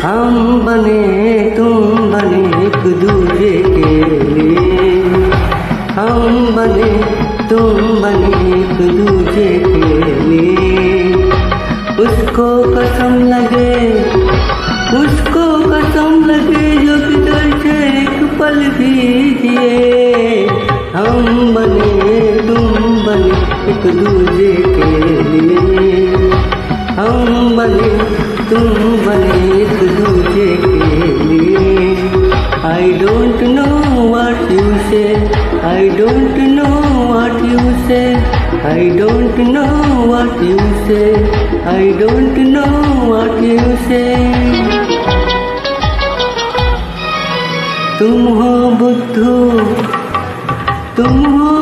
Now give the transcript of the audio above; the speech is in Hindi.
हम बने तुम बने एक दूजे के लिए, हम बने तुम बने एक दूजे के लिए। उसको कसम लगे, उसको कसम लगे जो किधर से एक पल भी जिए। हम बने तुम बने एक दूजे के लिए, हम बने तुम बने एक दूजे के लिए। I don't know what you say, I don't know what you say, I don't know what you say, I don't know what you say। तुम हो बुद्धू, तुम हो